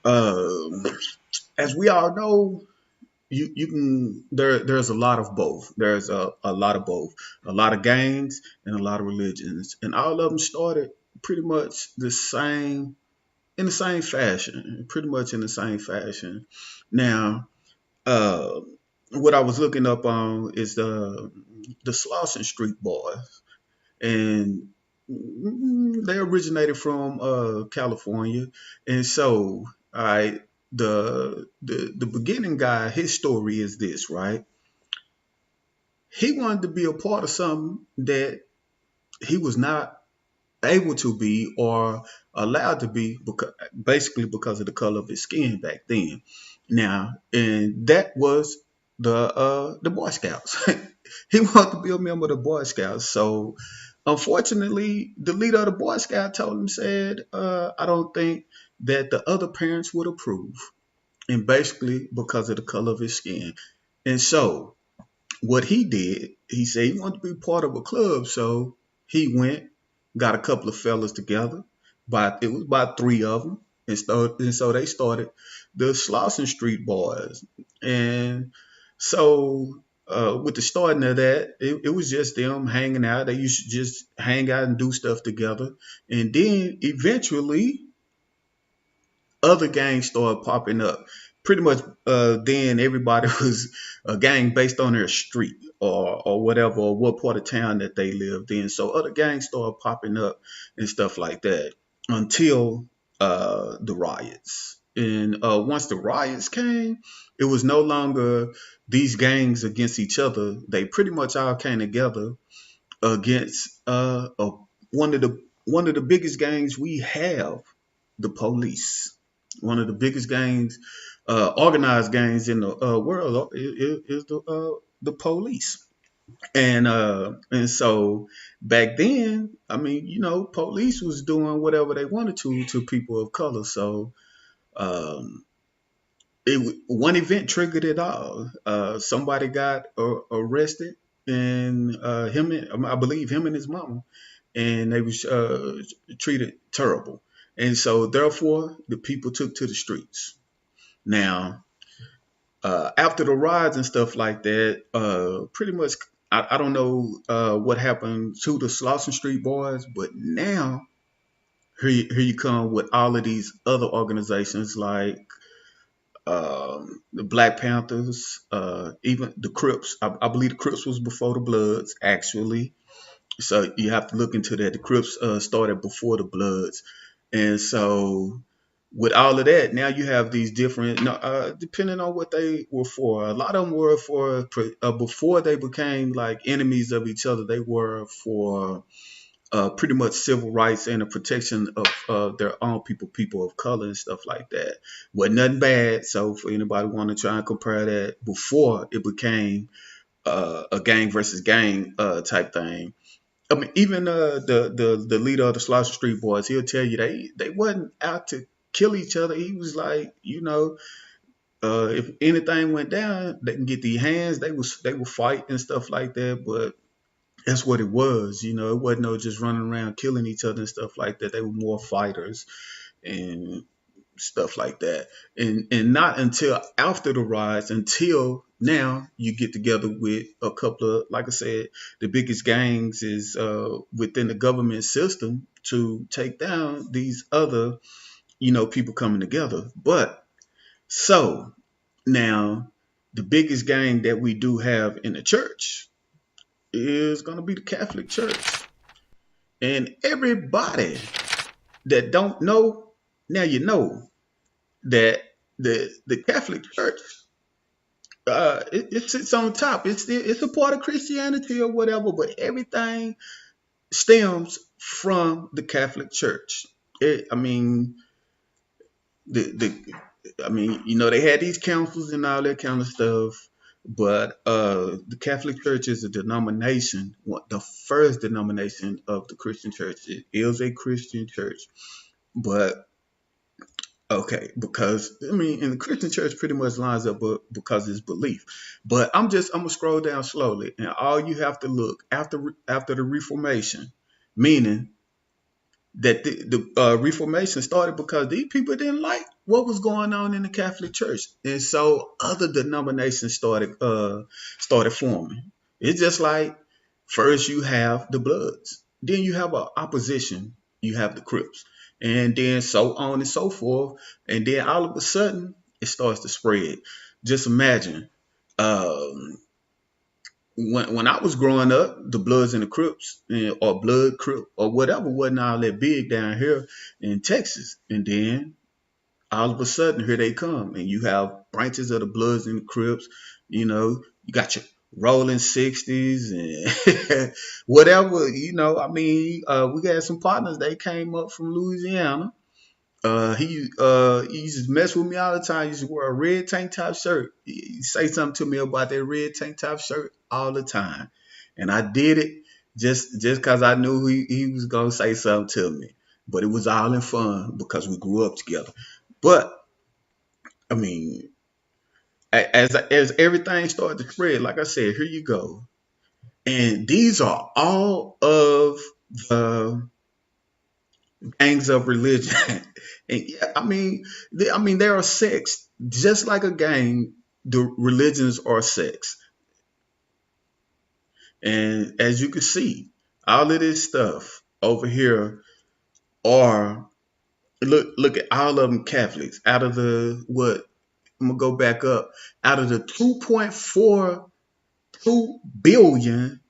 Um, as we all know, you can there's a lot of both. There's a lot of both, a lot of gangs and a lot of religions, and all of them started pretty much the same in the same fashion, pretty much in the same fashion. Now, uh, what I was looking up on is the Slauson Street Boys, and they originated from California, and so I the beginning guy, his story is this, right? He wanted to be a part of something that he was not able to be or allowed to be because basically because of the color of his skin back then. Now, and that was the Boy Scouts. He wanted to be a member of the Boy Scouts. So unfortunately, the leader of the Boy Scout told him, said, I don't think that the other parents would approve. And basically because of the color of his skin. And so what he did, he said he wanted to be part of a club, so he went, got a couple of fellas together, but it was about three of them, and so they started the Slauson Street Boys, and so with the starting of that, it was just them hanging out. They used to just hang out and do stuff together, and then eventually other gangs started popping up. Pretty much, then everybody was a gang based on their street or whatever, or what part of town that they lived in. So other gangs started popping up and stuff like that until the riots. And once the riots came, it was no longer these gangs against each other. They pretty much all came together against one of the biggest gangs we have, the police. One of the biggest gangs, organized gangs in the world is the police. And so back then, I mean, police was doing whatever they wanted to people of color. So um, one event triggered it all. Somebody got arrested, and I believe him and his mama, and they was treated terrible. And so therefore, the people took to the streets. Now, after the riots and stuff like that, pretty much, I don't know what happened to the Slauson Street Boys, but now here you come with all of these other organizations like the Black Panthers, even the Crips. I believe the Crips was before the Bloods, actually. So you have to look into that. The Crips started before the Bloods, and so with all of that, now you have these different. No, depending on what they were for, a lot of them were for before they became like enemies of each other. They were for pretty much civil rights and the protection of their own people of color and stuff like that. Wasn't nothing bad. So for anybody want to try and compare that before it became a gang versus gang type thing. I mean, even the leader of the Slauson Street Boys, he'll tell you they wasn't out to kill each other. He was like, if anything went down, they can get their hands. They would fight and stuff like that. But that's what it was. It wasn't no just running around killing each other and stuff like that. They were more fighters and stuff like that. And not until after the riots, until now, you get together with a couple of, like I said, the biggest gangs is within the government system to take down these other, people coming together. But so now the biggest gang that we do have in the church is going to be the Catholic Church. And everybody that don't know, now you know that the Catholic Church, it sits on top. It's a part of Christianity or whatever, but everything stems from the Catholic Church. I mean, the I mean, they had these councils and all that kind of stuff, but the Catholic Church is a denomination, the first denomination of the Christian Church. It is a Christian church, but okay, because I mean, and the Christian church pretty much lines up because it's belief. But I'm gonna scroll down slowly, and all you have to look after the Reformation, meaning that the Reformation started because these people didn't like what was going on in the Catholic Church, and so other denominations started forming. It's just like first you have the Bloods, then you have an opposition, you have the Crips, and then so on and so forth, and then all of a sudden it starts to spread. Just imagine. Um, when I was growing up, the Bloods and the Crips, or Blood Crip or whatever, wasn't all that big down here in Texas. And then all of a sudden, here they come, and you have branches of the Bloods and the Crips. You got your Rolling 60s and whatever. We got some partners. They came up from Louisiana. He used to mess with me all the time. He used to wear a red tank top shirt. He say something to me about that red tank top shirt all the time, and I did it just because I knew he was gonna say something to me. But it was all in fun because we grew up together. But I mean, as everything started to spread, like I said, here you go, and these are all of the gangs of religion. And yeah, there are sects just like a gang. The religions are sects, and as you can see, all of this stuff over here are look at all of them Catholics. Out of the what I'm gonna go back up. Out of the 2.42 billion,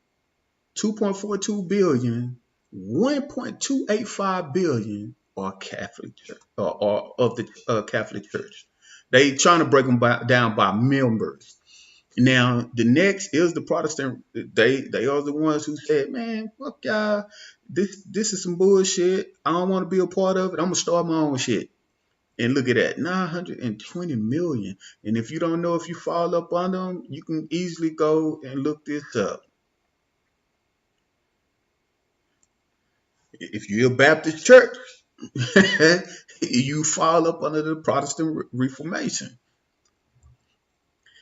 1.285 billion are Catholic Church, or of the Catholic Church. They trying to break them down by members. Now the next is the Protestant. They are the ones who said, "Man, fuck y'all. This is some bullshit. I don't want to be a part of it. I'm gonna start my own shit." And look at that, 920 million. And if you don't know if you fall up on them, you can easily go and look this up. If you're a Baptist church, you fall up under the Protestant Reformation.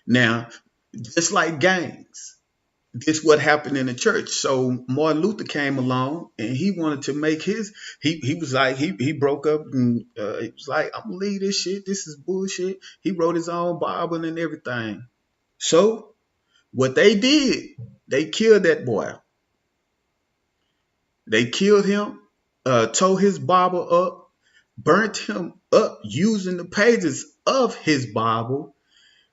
Now, just like gangs, this what happened in the church. So Martin Luther came along and he wanted to make his. He was like he broke up and he was like, I'm gonna leave this shit. This is bullshit. He wrote his own Bible and everything. So what they did, they killed that boy. They killed him, tore his Bible up, burnt him up using the pages of his Bible.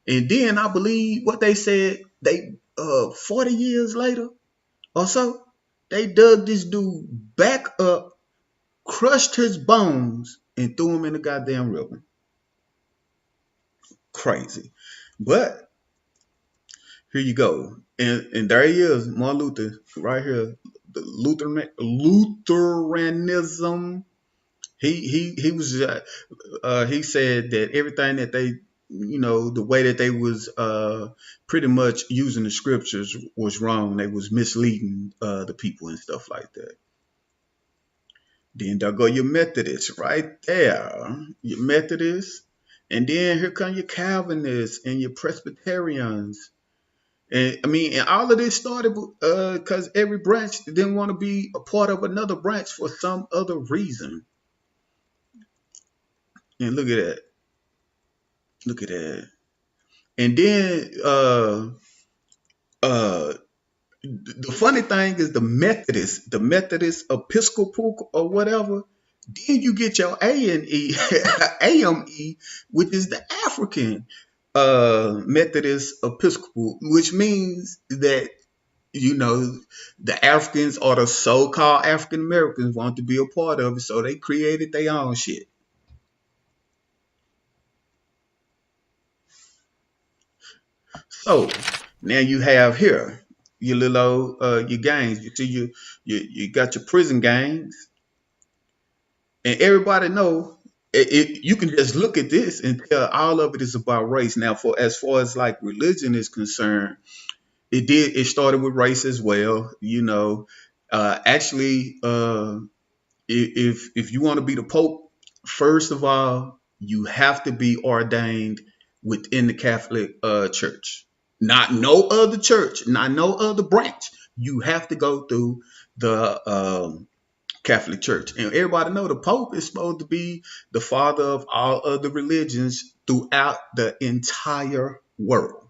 And then I believe what they said, they 40 years later or so, they dug this dude back up, crushed his bones, and threw him in the goddamn river. Crazy. But here you go. And there he is, Martin Luther, right here. The Lutheranism. He was he said that everything that they, the way that they was pretty much using the scriptures was wrong. They was misleading the people and stuff like that. Then there go your Methodists right there, your Methodists, and then here come your Calvinists and your Presbyterians. And all of this started because every branch didn't want to be a part of another branch for some other reason. And look at that. Look at that. And then uh the funny thing is the Methodist Episcopal or whatever, then you get your A&E, AME, which is the African Methodist Episcopal, which means that the Africans or the so-called African Americans want to be a part of it, so they created their own shit. So now you have here your little your gangs. You see you got your prison gangs, and everybody know you can just look at this and tell all of it is about race. Now, for as far as like religion is concerned, it started with race as well. Actually, if you want to be the Pope, first of all, you have to be ordained within the Catholic Church. Not no other church, not no other branch. You have to go through the Catholic Church. And everybody know the Pope is supposed to be the father of all other religions throughout the entire world.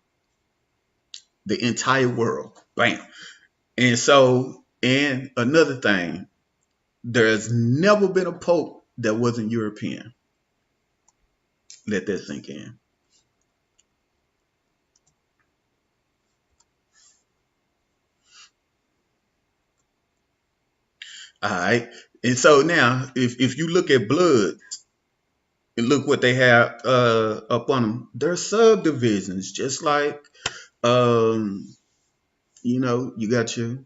The entire world. Bam. And so, and another thing, there's never been a Pope that wasn't European. Let that sink in. All right. And so now, if you look at blood and look what they have up on them, they're subdivisions, just like um, you got your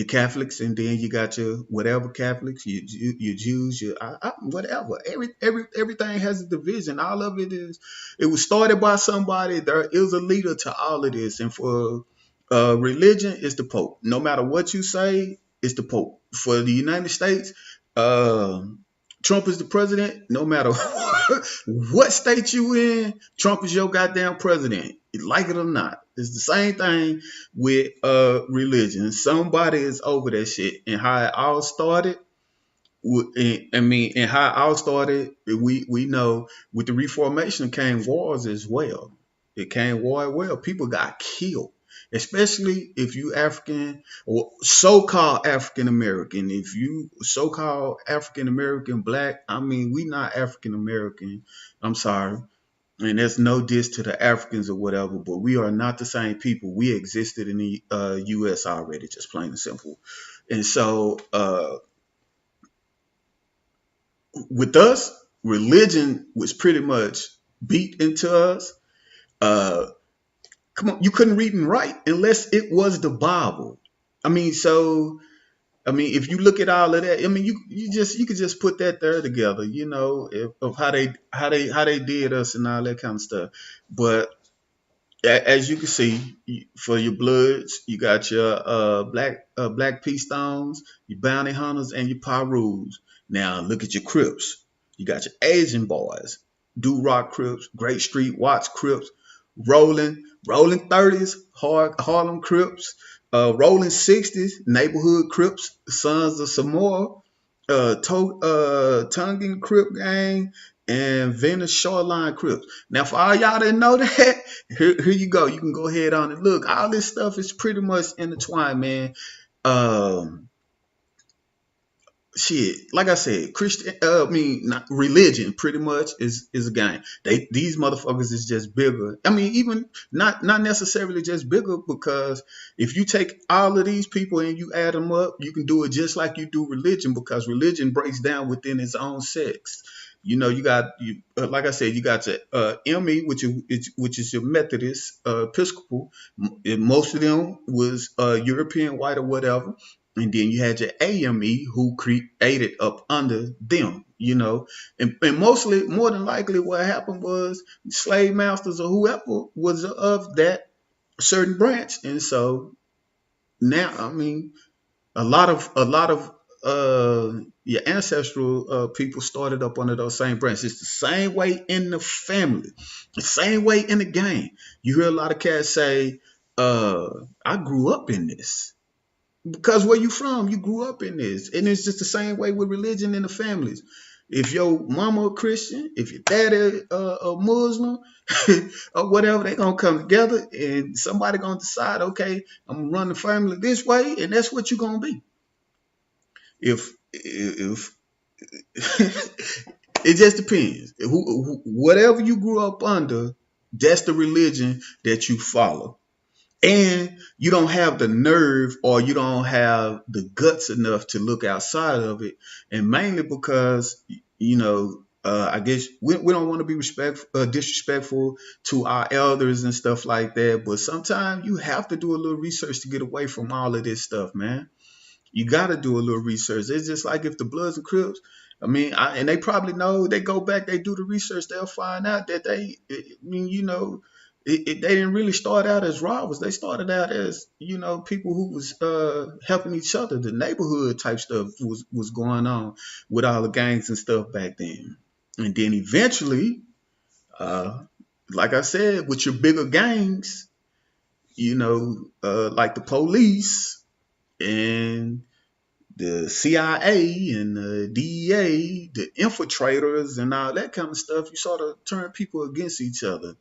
Catholics, and then you got your whatever Catholics, your Jews, your whatever. Everything has a division. All of it was started by somebody. There is a leader to all of this, and for religion, it's the Pope. No matter what you say, it's the Pope. For the United States, uh, Trump is the president. No matter what state you in, Trump is your goddamn president. Like it or not, it's the same thing with religion. Somebody is over that shit, and how it all started. And how it all started, we know with the Reformation came wars as well. It came war as well. People got killed, especially if you African or so-called African American. If you so-called African American black, I mean, we not African American. I'm sorry. And there's no diss to the Africans or whatever, but we are not the same people. We existed in the U.S. already, just plain and simple. And so with us, religion was pretty much beat into us. Uh, Come on, you couldn't read and write unless it was the Bible. I mean, so if you look at all of that, I mean, you could just put that there together, of how they did us and all that kind of stuff. But as you can see, for your Bloods, you got your Black P Stones, your Bounty Hunters, and your Pyrus. Now look at your Crips. You got your Asian boys, Do Rock Crips, Great Street Watts Crips, Rolling 30s, Harlem Crips, Rolling 60s, Neighborhood Crips, Sons of Samora, Tongan Crip Gang, and Venice Shoreline Crips. Now, for all y'all that know that, here you go. You can go ahead on and look. All this stuff is pretty much intertwined, man. Um, Shit, like I said, Christian, not religion, pretty much is a game. These motherfuckers is just bigger. I mean, even not necessarily just bigger, because if you take all of these people and you add them up, you can do it just like you do religion, because religion breaks down within its own sects. You got like I said, you got your ME, which is your Methodist, Episcopal. Most of them was European, white, or whatever. And then you had your AME, who created up under them, and mostly, more than likely, what happened was slave masters or whoever was of that certain branch. And so now, I mean, a lot of your ancestral people started up under those same branches. It's the same way in the family, the same way in the game. You hear a lot of cats say, I grew up in this. Because where you from, you grew up in this. And it's just the same way with religion in the families. If your mama a Christian, if your daddy a Muslim, or whatever, they gonna come together and somebody gonna decide, okay, I'm gonna run the family this way, and that's what you're gonna be. If it just depends. Whatever you grew up under, that's the religion that you follow. And you don't have the nerve, or you don't have the guts enough to look outside of it. And mainly because, I guess we don't want to be disrespectful to our elders and stuff like that. But sometimes you have to do a little research to get away from all of this stuff, man. You got to do a little research. It's just like if the Bloods and Crips, I mean, and they probably know, they go back, they do the research, they'll find out that they didn't really start out as robbers. They started out as, people who was helping each other. The neighborhood type stuff was going on with all the gangs and stuff back then. And then eventually, like I said, with your bigger gangs, like the police and the CIA and the DEA, the infiltrators and all that kind of stuff, you sort of turn people against each other.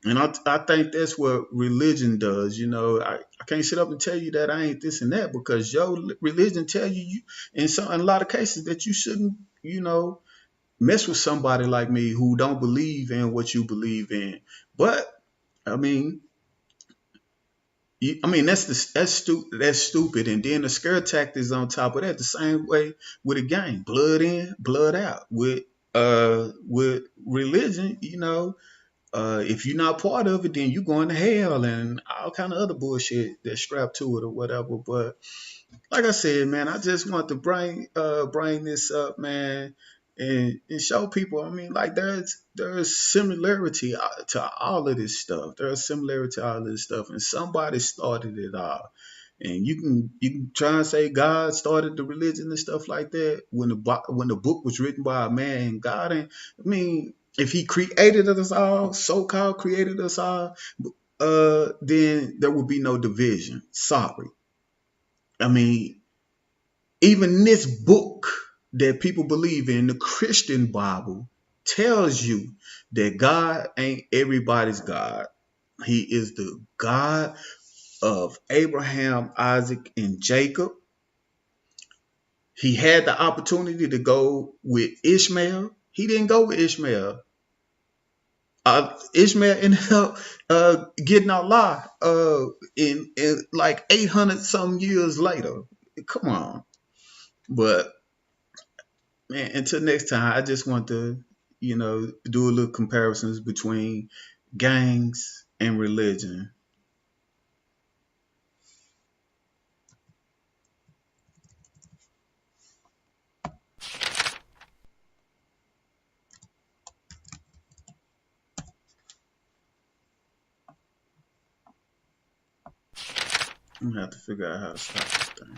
And I think that's what religion does. I can't sit up and tell you that I ain't this and that, because your religion tell you in a lot of cases that you shouldn't, mess with somebody like me who don't believe in what you believe in. But I mean, that's stupid. And then the scare tactics on top of that. The same way with a gang, blood in, blood out. With religion, if you're not part of it, then you going to hell and all kind of other bullshit that's strapped to it or whatever. But like I said, man, I just want to bring this up, man, and show people. I mean, like there's similarity to all of this stuff. There's similarity to all of this stuff, and somebody started it all. And you can try and say God started the religion and stuff like that when the book was written by a man. God ain't. I mean, if He created us all, so-called created us all, then there would be no division. Sorry. I mean, even this book that people believe in, the Christian Bible, tells you that God ain't everybody's God. He is the God of Abraham, Isaac, and Jacob. He had the opportunity to go with Ishmael. He didn't go with Ishmael. Ishmael ended up getting Allah in like 800 some years later. Come on. But man, until next time, I just want to, do a little comparisons between gangs and religion. I'm gonna have to figure out how to stop this thing.